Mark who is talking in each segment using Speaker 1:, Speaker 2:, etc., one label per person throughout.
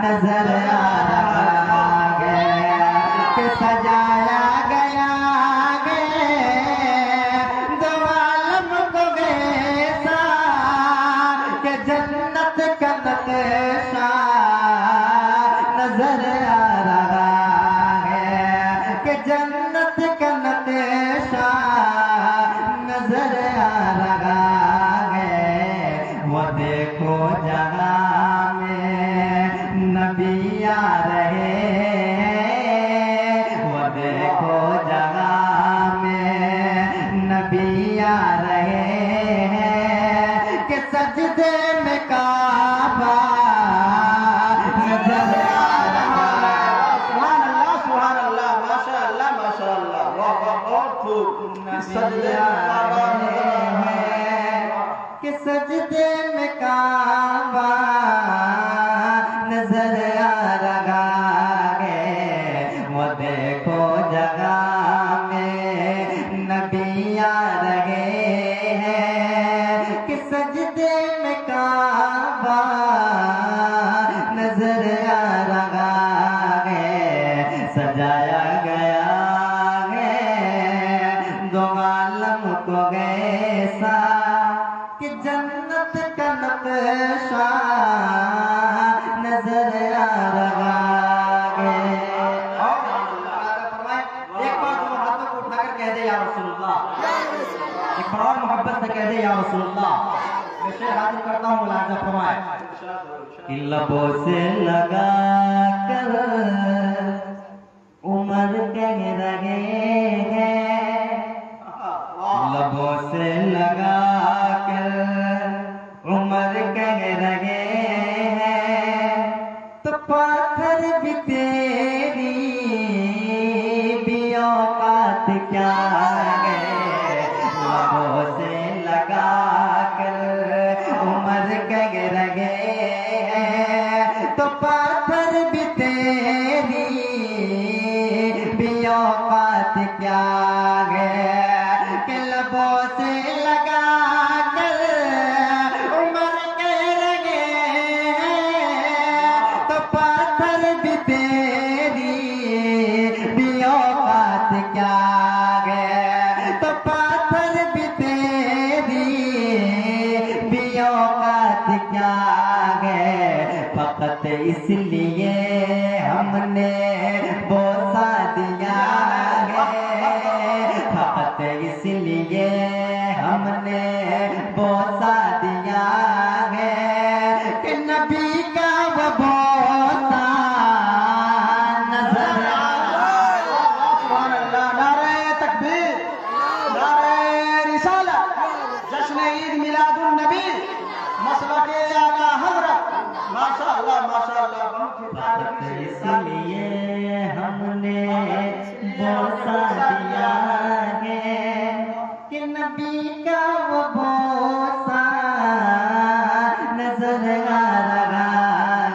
Speaker 1: नजर आ रहा है कि सजाया गया दो आलम को वैसा कि जन्नत का नक्शा नजर आ रहा है कि जन्नत का नक्शा नजर आ रहा है। वो देखो जहाँ में नबी आ रहे हैं, वो देखो जहाँ में नबी आ रहे हैं कि सजदे में काबा नजर आ रहा है।
Speaker 2: सुभान अल्लाह, माशाअल्लाह, माशाअल्लाह, वाह वाह, बहुत खूब।
Speaker 1: नबी आ रहे हैं कि सजदे में काबा नजर आ रहा है। वो देखो जगह में नबी आ रहे हैं कि सजदे में काबा नजर आ रहा है। सजाया गया है दो आलम को ऐसा कि जन्नत का नक्शा नजर आ रहा है। एक बार तो हाथों को उठाकर कह दे या रसूलुल्लाह, एक बार और मोहब्बत से कह दे या रसूलुल्लाह। मैं शेर हाजिर करता हूँ, मुलाजा फरमाए। लबों से लगा कर उमर कह रहे हैं, लबों से लगा कर उमर कह रहे हैं तो पाथर भी तेरी भी औकात क्या है। लबों से लगा कर उमर कह रहे हैं तो पाथर भी तेरी भी औकात क्या है। कि लबों से लगा कर उमर कह रहे हैं तो पाथर भी तेरी भी औकात क्या है। तो पाथर भी तेरी भी औकात क्या है। फकत इसलिए हमने बोसा दिया है, फकत इसलिए हमने बोसा दिया है कि नबी का वो बोसा नजर आ रहा है।
Speaker 2: सुभान अल्लाह, नारे तकबीर, नारे रिसालत, जश्न ईद मिलादुन नबी, मसलके आला हज़रत, माशाअल्लाह, माशाअल्लाह, बहुत ही
Speaker 1: फकत इसलिए हमने बोसा दिया है कि नबी का वो बोसा नजर आ रहा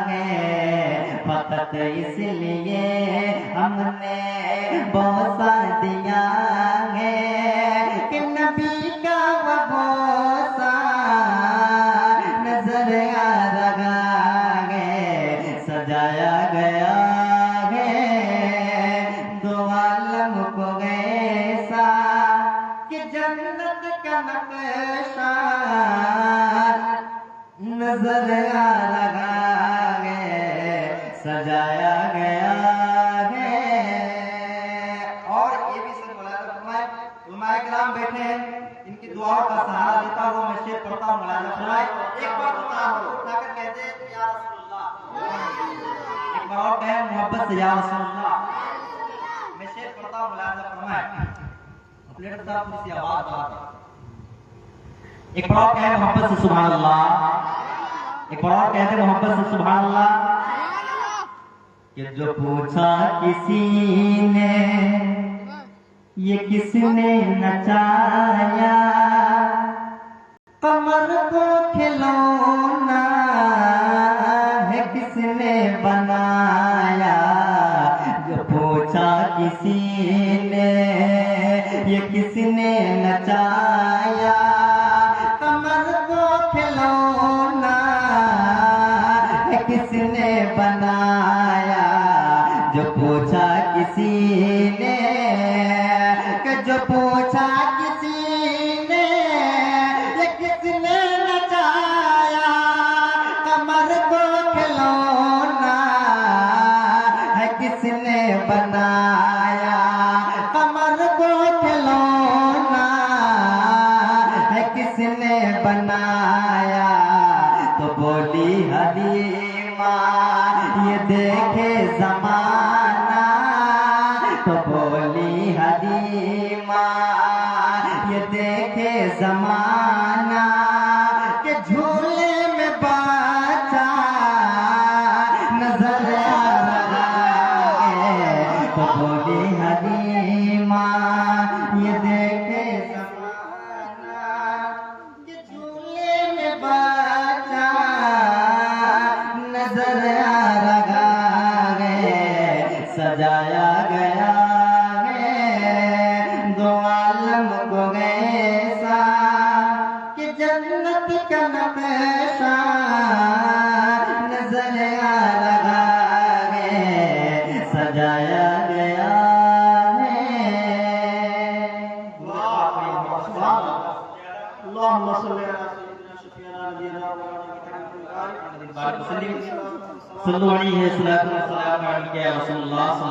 Speaker 1: है। फकत इसलिए हमने बोसा दिया है कि नबी का वो बोसा नजर आ रहा है। सजाया गया दो आलम को ऐसा कि जन्नत का नक्शा नजर आ रहा है। सजाया गया है। और ये भी सब उलमाए किराम बैठे हैं, इनकी दुआओं का सहारा लेता हुआ मैं शेर पढ़ता हूँ, मुलाजा फरमाए। एक बार तो हाथ उठाकर कहते या रसूलुल्लाह, एक बार और कहे मोहब्बत से या रसूलुल्लाह। मैं शेर पढ़ता हूँ, मुलाजा फरमाए। अपने तरफ से आवाज बढ़ा, एक बार और कहे मोहब्बत से सुभान अल्लाह, एक बार और कहते मोहब्बत से सुभान अल्लाह। कि जो पूछा किसी ने ये किसने नचाया, कमर को खिलौना है किसने बनाया। जो पूछा किसी ने ये किसने नचाया, कमर को खिलौना है किसने बनाया, जो पूछा किसी ने, कि जो पूछा किसी ने, ये किसने नचाया, कमर को खिलौना है किसने बनाया, कमर को खिलौना है किसने बनाया। तो बोली हलीमा ये देखे जमाना, तो बोली हलीमा ये देखे जमाना, के झूले में बच्चा नजर आ रहा है। तो बोली हलीमा ये देखे जमाना, के झूले में बच्चा नजर आ रहा है। सजाया गया है दो आलम को ऐसा, कि जन्नत का नक्शा नजर आ रहा है। सजाया गया है।
Speaker 2: अल्लाहुम्मा सल्ली अला सय्यिदिना शफीना नबीना व
Speaker 1: सल्लल्लाहु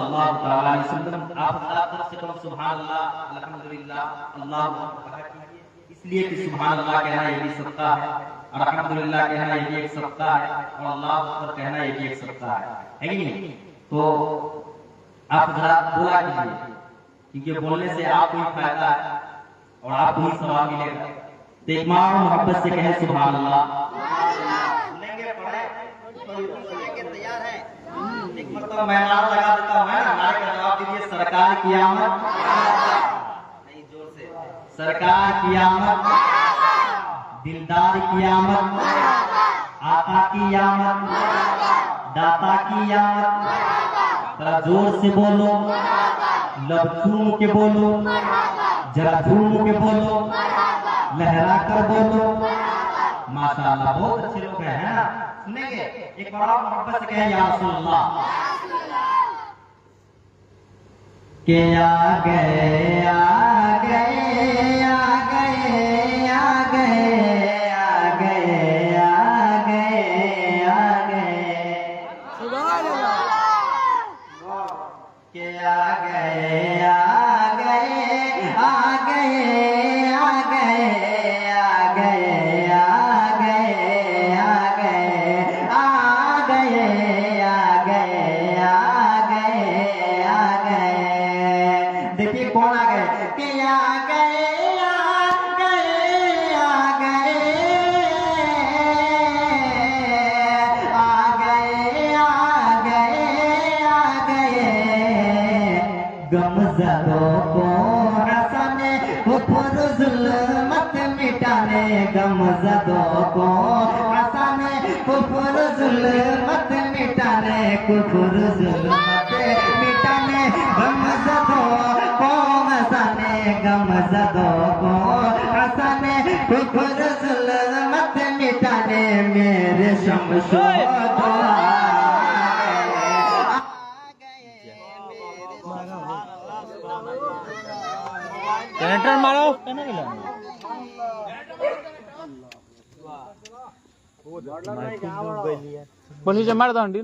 Speaker 1: अलैहि वसल्लम। आप तरफ से करो सुभान अल्लाह, अल्हम्दुलिल्लाह, अल्लाहु अकबर कीजिए। इसलिए कि सुभान अल्लाह कहना ये भी सत्ता है, और अल्हम्दुलिल्लाह कहना ये भी एक सत्ता है, और अल्लाहु अकबर कहना ये भी एक सत्ता है कि नहीं? तो आप जरा दुआ कीजिए, क्योंकि बोलने से आपको ही फायदा है और आपको ही सवाब मिलेगा। तो एक माँ मोहब्बत से कहे सुभान अल्लाह। तैयार है? एक मतलब मैं नारा लगा देता हूँ, नारे का जवाब दीजिए। सरकार की आमद, नहीं जोर से, सरकार की आमद, दिलदार की आमद, आका की आमद, दाता की आमद। जरा जोर से बोलो, लब झूम के बोलो, जरा झूम के बोलो, लहरा कर बोलो। माशाअल्लाह, बहुत अच्छे लोग हैं, है ना? सुनेंगे? एक बड़ा मोहब्बत से कहें या रसूल अल्लाह। के आ गए आ गए आ गए आ गए आ गए आ गए आ गए, सुभान अल्लाह। के आ गए आ गए आ गए आ गए आ गए आ गए आ गए आ गए आ गए आ गए आ गए। देखिए कौन आ गए? के आ गए आ गए आ गए आ गए आ गए आ गए। गमज़दों को हंसाने, कुफ्र जुल्मत मिटाने, गमज़दों को हंसाने, कुफ्र जुल्मत मिटाने, कुफ्र जुल्मत मिटाने, गमज़दों को हंसाने, गमज़दों को हंसाने, कुफ्र जुल्मत मिटाने। मेरे शमशो
Speaker 3: जनरेटर मारो बोली मार दो अंडी।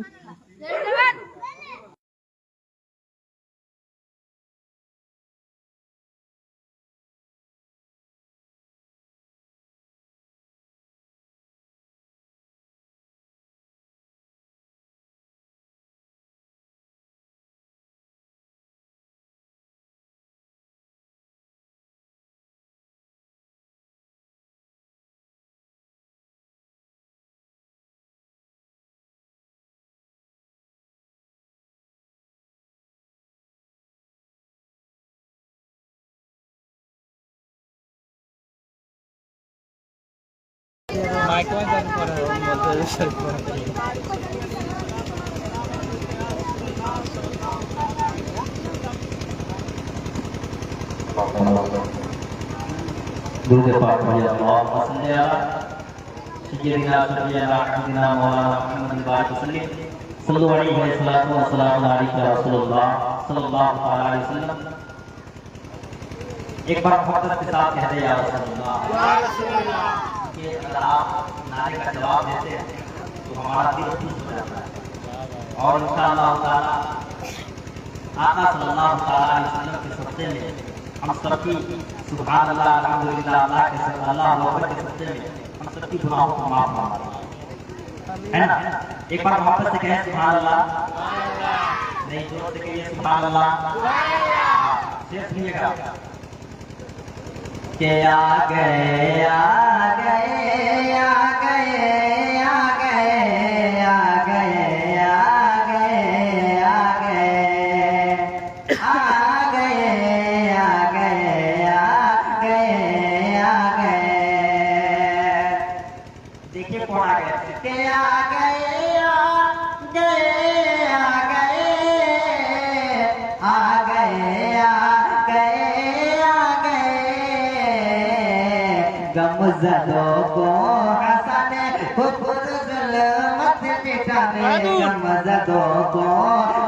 Speaker 3: माइक में कर बोलते सर
Speaker 1: दुरूद पाक पढ़िए। अल्लाहुम्मा सल्ली अला सय्यदना शफीअना हबीबना मौलाना मुहम्मद बारिक वसल्लम सल्लल्लाहु अलैहि वसल्लम व सल्लल्लाहु अलैहि रसूलुल्लाह सल्लल्लाहु तआला अलैहि वसल्लम। एक बार मोहब्बत के साथ कहते हैं या रसूलुल्लाह कि अगर आप नारे का जवाब देते हैं तो हमारा दिल खुश हो जाता है और इंशाअल्लाह ताला आका सल्लल्लाहु अलैहि वसल्लम के सत्ते में हम सबकी सुभान अल्लाह अल्हम्दुलिल्लाह अल्लाह के सत्ते अल्लाह अकबर के सत्ते में हम सबकी गुनाहों को माफ फरमा है ना। एक बार मोहब्बत से कहें सुभान अल्लाह, नहीं जोर से कहिए सुभान अल्लाह। शेर सुनिएगा के आ गए आ गए आ गए आ गए आ गए आ गए आ गए आ गए आ गए आ गए आ गए। देखिए कौन आ गए के आ गए आ गए आ गए आ गए आ गए आ गए। गमज़दों को हंसाने कुफर ज़ुल्मत मिटाने, गमज़दों को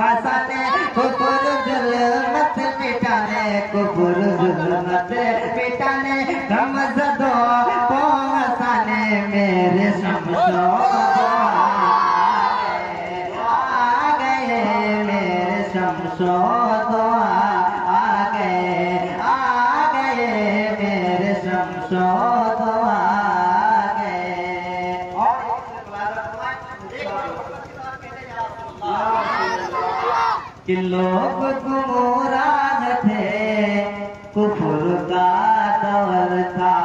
Speaker 1: हंसाने कुफर ज़ुल्मत मिटाने, कुफर ज़ुल्मत मिटाने, गमज़दों को हंसाने मेरे शम्सो आ गए मेरे शम्सो आ गए मेरे शम्सो कि लोग गुमराह थे, कुफर का दौर था,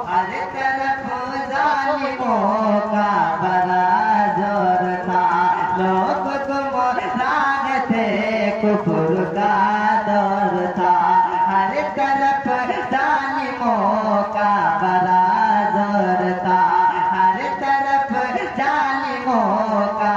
Speaker 1: हर तरफ जालिमों का बड़ा जोर था। लोग गुमराह थे, कुफर का दौर था, हर तरफ जालिमों का बड़ा जोर था, हर तरफ जालिमों का